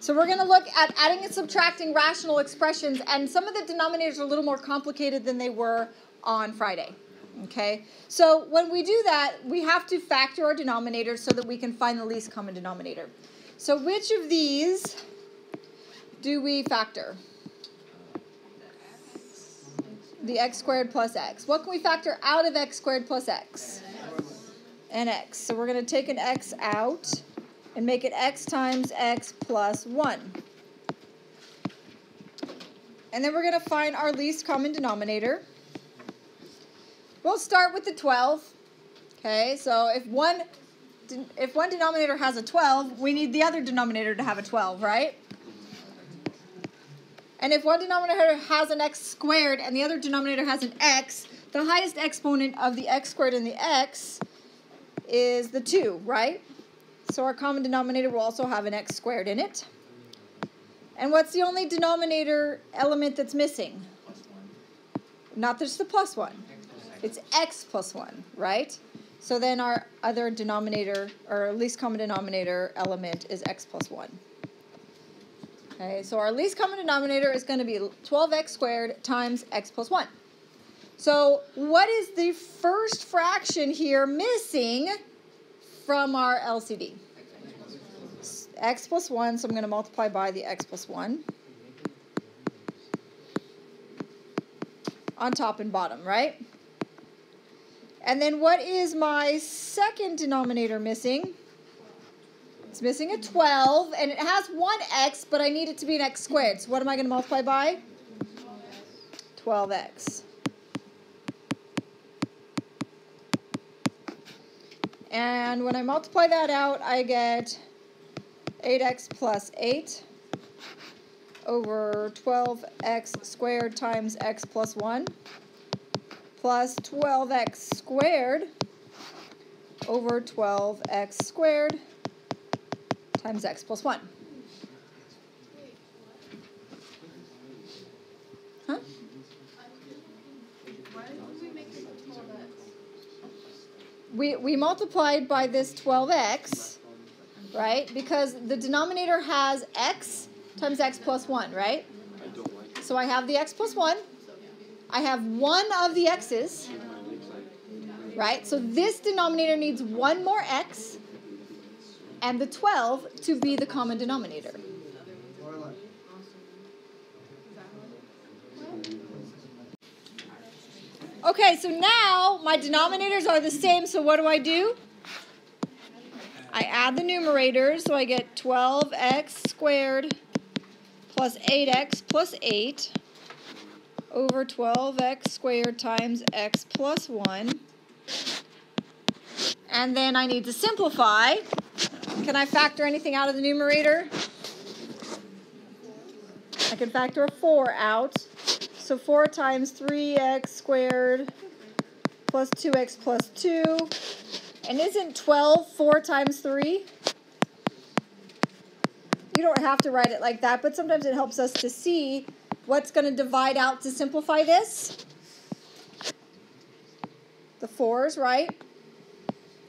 So we're going to look at adding and subtracting rational expressions, and some of the denominators are a little more complicated than they were on Friday. Okay, so when we do that, we have to factor our denominators so that we can find the least common denominator. So which of these do we factor? The x squared plus x. What can we factor out of x squared plus x? An x. So we're going to take an x out and make it x times x plus 1. And then we're going to find our least common denominator. We'll start with the 12. Okay, so if one denominator has a 12, we need the other denominator to have a 12, right? And if one denominator has an x squared and the other denominator has an x, the highest exponent of the x squared and the x is the 2, right? So our common denominator will also have an x squared in it. And what's the only denominator element that's missing? Not just the plus 1. It's x plus 1, right? So then our other denominator, or least common denominator element is x plus 1. Okay, so our least common denominator is going to be 12x squared times x plus 1. So what is the first fraction here missing from our LCD? X plus 1, so I'm going to multiply by the x plus 1. On top and bottom, right? And then what is my second denominator missing? It's missing a 12, and it has one x, but I need it to be an x squared. So what am I going to multiply by? 12x. And when I multiply that out, I get 8x plus 8 over 12x squared times x plus 1 plus 12x squared over 12x squared times x plus 1. Huh? Why did we make it 12x? We multiplied by this 12x, right? Because the denominator has x times x plus 1, right? So I have the x plus 1. I have one of the x's, right? So this denominator needs one more x and the 12 to be the common denominator. Okay, so now my denominators are the same, so what do? I add the numerators, so I get 12x squared plus 8x plus 8 over 12x squared times x plus 1. And then I need to simplify. Can I factor anything out of the numerator? I can factor a 4 out. So 4 times 3x squared plus 2x plus 2. And isn't 12 4 times 3? You don't have to write it like that, but sometimes it helps us to see what's going to divide out to simplify this. The 4's, right?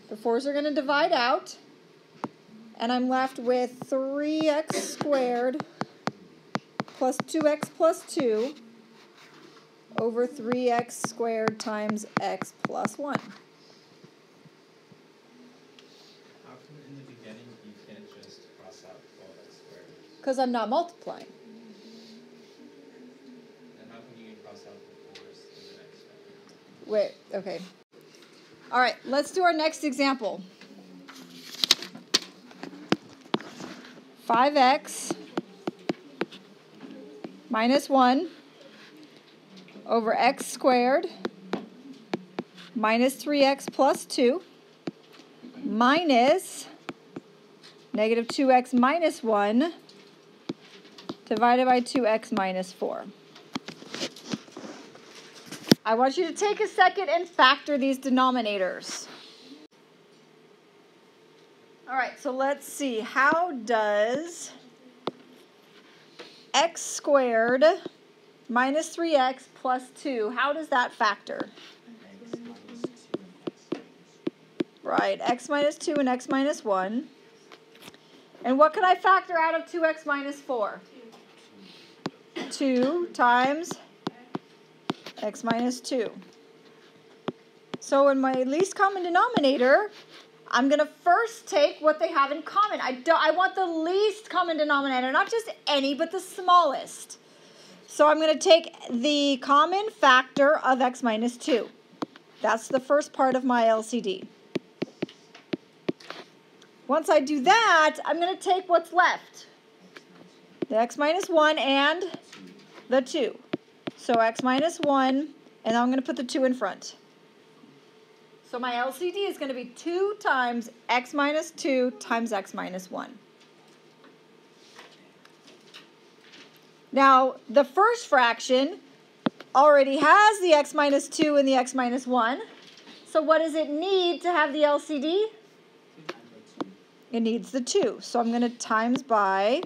The 4's are going to divide out. And I'm left with 3x squared plus 2x plus 2 over 3x squared times x plus 1. How come in the beginning you can't just cross out 12x squared? Because I'm not multiplying. And how come you can cross out the 4's in the next step? Wait, okay. All right, let's do our next example. 5x minus 1 over x squared minus 3x plus 2 minus negative 2x minus 1 divided by 2x minus 4. I want you to take a second and factor these denominators. All right, so let's see. How does x squared minus 3x plus 2, how does that factor? Right, x minus 2 and x minus 1. And what can I factor out of 2x minus 4? 2 times x minus 2. So in my least common denominator, I'm going to first take what they have in common. I want the least common denominator, not just any, but the smallest. So I'm going to take the common factor of x minus 2. That's the first part of my LCD. Once I do that, I'm going to take what's left. The x minus 1 and the 2. So x minus 1, and I'm going to put the 2 in front. So my LCD is going to be 2 times x minus 2 times x minus 1. Now, the first fraction already has the x minus 2 and the x minus 1. So what does it need to have the LCD? It needs the 2. So I'm going to times by...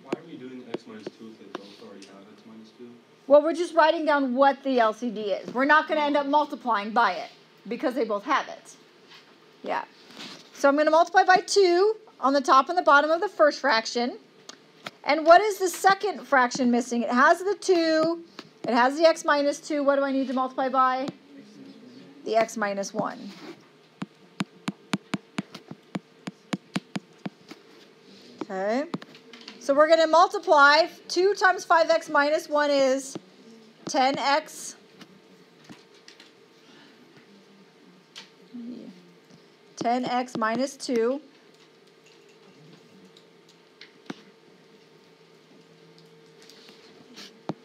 Why are we doing x minus 2 if they both already have x minus 2? Well, we're just writing down what the LCD is. We're not going to end up multiplying by it because they both have it. Yeah. So I'm going to multiply by 2 on the top and the bottom of the first fraction. And what is the second fraction missing? It has the 2. It has the x minus 2. What do I need to multiply by? The x minus 1. Okay. So we're going to multiply. 2 times 5x minus 1 is 10x. 10x minus 2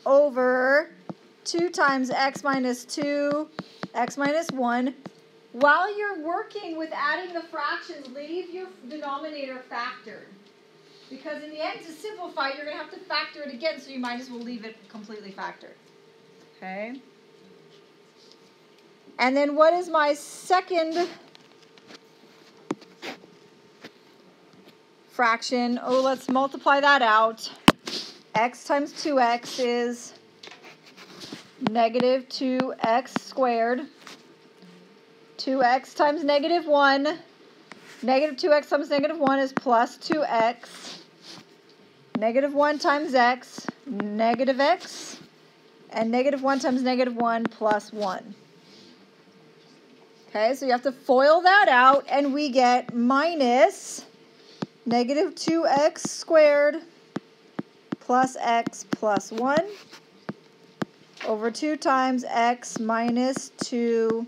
over 2 times x minus 2, x minus 1. While you're working with adding the fractions, leave your denominator factored. Because in the end, to simplify, you're going to have to factor it again, so you might as well leave it completely factored. Okay? And then what is my second fraction? Oh, let's multiply that out. X times 2x is negative 2x squared. 2x times negative 1. Negative 2x times negative 1 is plus 2x. Negative 1 times x, negative x. And negative 1 times negative 1 plus 1. Okay, so you have to FOIL that out, and we get minus negative 2x squared plus x plus 1 over 2 times x minus 2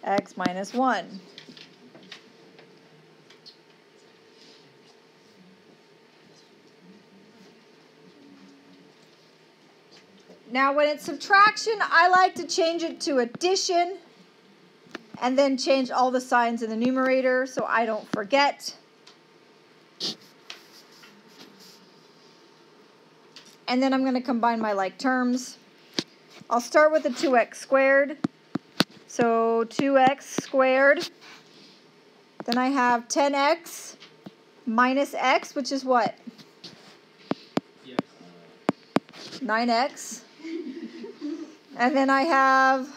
x minus 1. Now when it's subtraction, I like to change it to addition and then change all the signs in the numerator so I don't forget. And then I'm going to combine my like terms. I'll start with the 2x squared. So 2x squared. Then I have 10x minus x, which is what? 9x. And then I have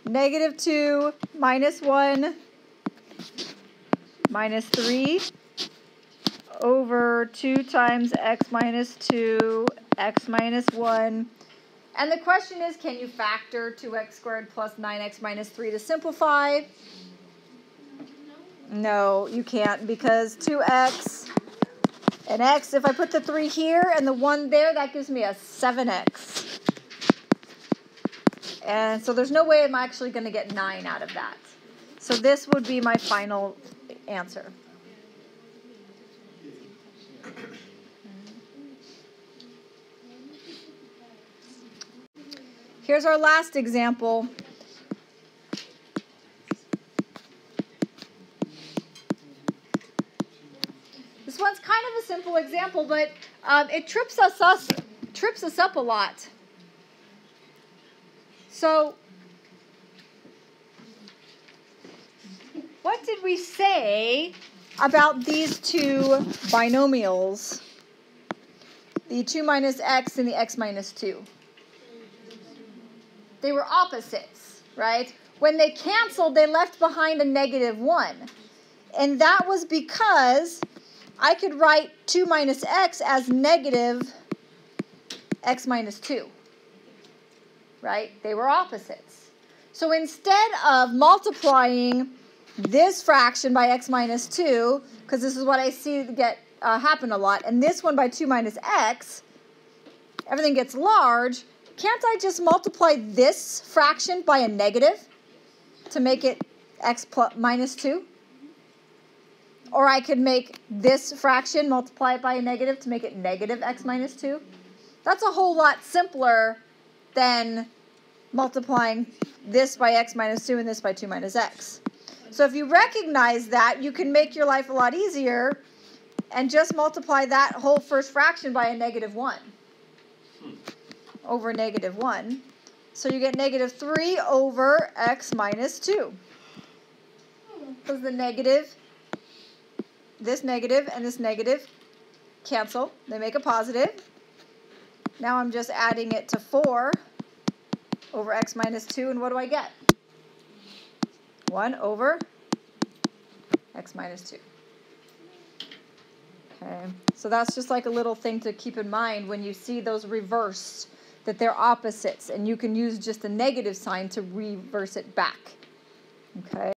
negative 2 minus 1 minus 3 over 2 times x minus 2, x minus 1. And the question is, can you factor 2x squared plus 9x minus 3 to simplify? No, you can't, because 2x and x, if I put the 3 here and the 1 there, that gives me a 7x. And so there's no way I'm actually going to get 9 out of that. So this would be my final answer. Here's our last example. This one's kind of a simple example, but it trips us up a lot. So, what did we say about these two binomials? The 2 minus x and the x minus 2. They were opposites, right? When they canceled, they left behind a negative 1. And that was because I could write 2 minus x as negative x minus 2, right? They were opposites. So instead of multiplying this fraction by x minus 2, because this is what I see happen a lot, and this one by 2 minus x, everything gets large, can't I just multiply this fraction by a negative to make it x minus 2? Or I could make this fraction, multiply it by a negative to make it negative x minus 2. That's a whole lot simpler than multiplying this by x minus 2 and this by 2 minus x. So if you recognize that, you can make your life a lot easier and just multiply that whole first fraction by a negative 1 over negative 1. So you get negative 3 over x minus 2. Because the negative, this negative and this negative cancel. They make a positive. Now I'm just adding it to 4 over x minus 2, and what do I get? 1 over x minus 2. Okay, so that's just like a little thing to keep in mind when you see those reversed, that they're opposites, and you can use just a negative sign to reverse it back. Okay.